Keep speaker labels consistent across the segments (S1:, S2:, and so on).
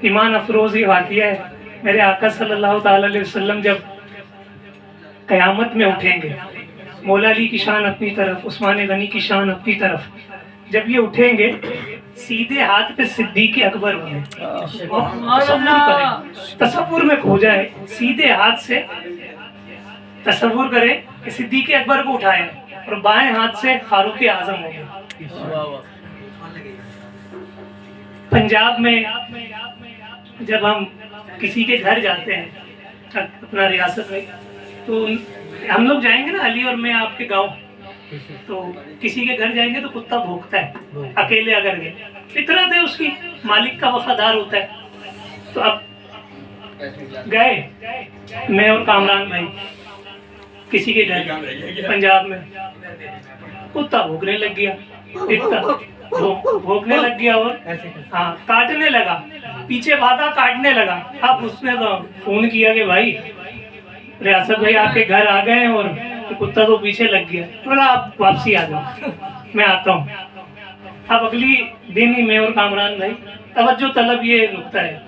S1: ایمان افروز یہ واقعہ ہے، میرے آقا صلی اللہ تعالی علیہ وسلم جب قیامت میں اٹھیں گے، مولا علی کی شان اپنی طرف، عثمان غنی کی شان اپنی طرف، جب یہ اٹھیں گے سیدھے ہاتھ پہ صدیق اکبر ہوں گے۔ تصور میں کھو جائے، سیدھے ہاتھ سے تصور کریں کہ صدیق اکبر کو اٹھائیں اور بائیں ہاتھ سے فاروق اعظم ہوں گے۔ پنجاب میں جب ہم کسی کے گھر جاتے ہیں اپنا ریاست میں، تو ہم لوگ جائیں گے نا، علی اور میں آپ کے گاؤں، تو کسی کے گھر جائیں گے تو کتا بھونکتا ہے، اکیلے اگر گئے، فطرت ہے اس کی، مالک کا وفادار ہوتا ہے۔ تو اب گئے میں اور کامران بھائی کسی کے گھر پنجاب میں، کتا بھونکنے لگ گیا، بھونکنے لگ گیا اور ہاں کاٹنے لگا، پیچھے بھاگا کاٹنے لگا۔ اب اس نے تو فون کیا کہ بھائی ریاست بھائی آپ کے گھر آ گئے ہیں اور کتا تو پیچھے لگ گیا، بولا آپ واپسی آ جاؤ میں آتا ہوں۔ اب اگلی دن ہی میں اور کامران بھائی، توجہ طلب یہ نکتہ ہے،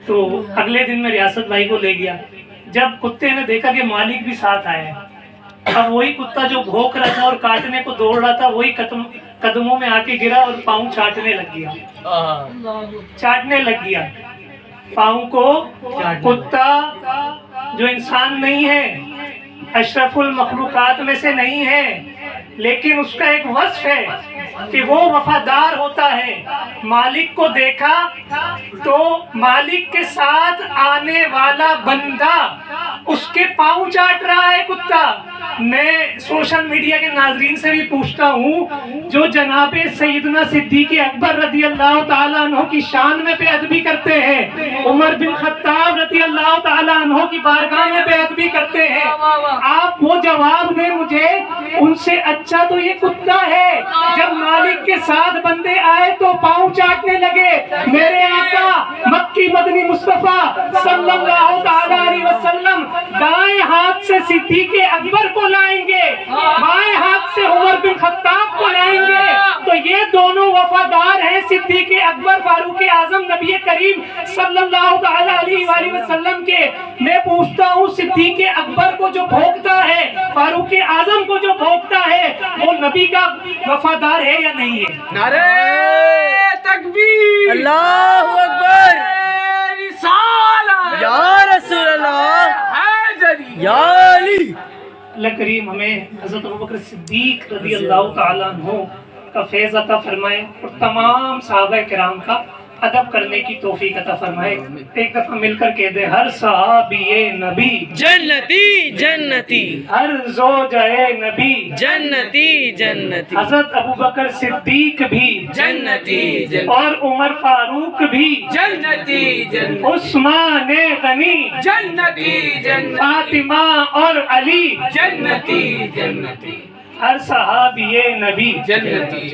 S1: تو اگلے دن میں ریاست بھائی کو لے گیا، جب کتے نے دیکھا کہ مالک بھی ساتھ آئے ہیں، اب وہی کتا جو بھونک رہا تھا اور کاٹنے کو دوڑ رہا تھا وہی قدموں میں آ کے گرا اور پاؤں چاٹنے لگ گیا پاؤں کو۔ کتا جو انسان نہیں ہے، اشرف المخلوقات میں سے نہیں ہے، لیکن اس کا ایک وصف ہے کہ وہ وفادار ہوتا ہے۔ مالک کو دیکھا تو مالک کے ساتھ آنے والا بندہ اس کے پاؤں چاٹ رہا ہے کتا۔ میں سوشل میڈیا کے ناظرین سے بھی پوچھتا ہوں، جو جناب سیدنا صدیق اکبر رضی اللہ تعالیٰ عنہ کی شان میں بے ادبی کرتے ہیں، عمر بن خطاب رضی اللہ تعالیٰ عنہ کی بارگاہ میں بے ادبی کرتے ہیں، آپ وہ جواب دیں مجھے، ان سے اچھا تو یہ کتا ہے جب مالک کے ساتھ بندے آئے تو پاؤں چاٹنے لگے۔ میرے آقا مکی مدنی مصطفیٰ صلی اللہ تعالیٰ علیہ وسلم دائیں ہاتھ سے صدیق اکبر کو لائیں گے، بائیں ہاتھ سے عمر بن خطاب کو لائیں گے، تو یہ دونوں وفادار ہیں صدیق اکبر فاروق اعظم نبی کریم صلی اللہ تعالیٰ علیہ وآلہ وسلم کے۔ میں پوچھتا ہوں صدیق اکبر کو جو بھونکتا ہے، فاروق اعظم کو جو بھونکتا ہے، وہ نبی کا وفادار ہے یا نہیں ہے؟
S2: نعرہ تکبیر،
S3: اللہ اکبر،
S2: رسالہ
S3: یا رسول اللہ،
S2: حیدری،
S3: یا علی۔
S1: اللہ کریم ہمیں حضرت ابوبکر صدیق رضی اللہ تعالیٰ عنہ کا فیض عطا فرمائے اور تمام صحابہ کرام کا ادب کرنے کی توفیق عطا فرمائے۔ ایک دفعہ مل کر کہہ دے، ہر صحابی نبی
S3: جنتی جنتی،
S1: ہر زوجہ نبی
S3: جنتی جنتی،
S1: حضرت ابوبکر صدیق بھی
S3: جنتی جنتی،
S1: اور عمر فاروق بھی
S2: جنتی جنتی،
S1: عثمان غنی
S2: جنتی جنتی،
S1: فاطمہ اور علی
S2: جنتی جنتی،
S1: ہر صحابی نبی
S2: جنتی۔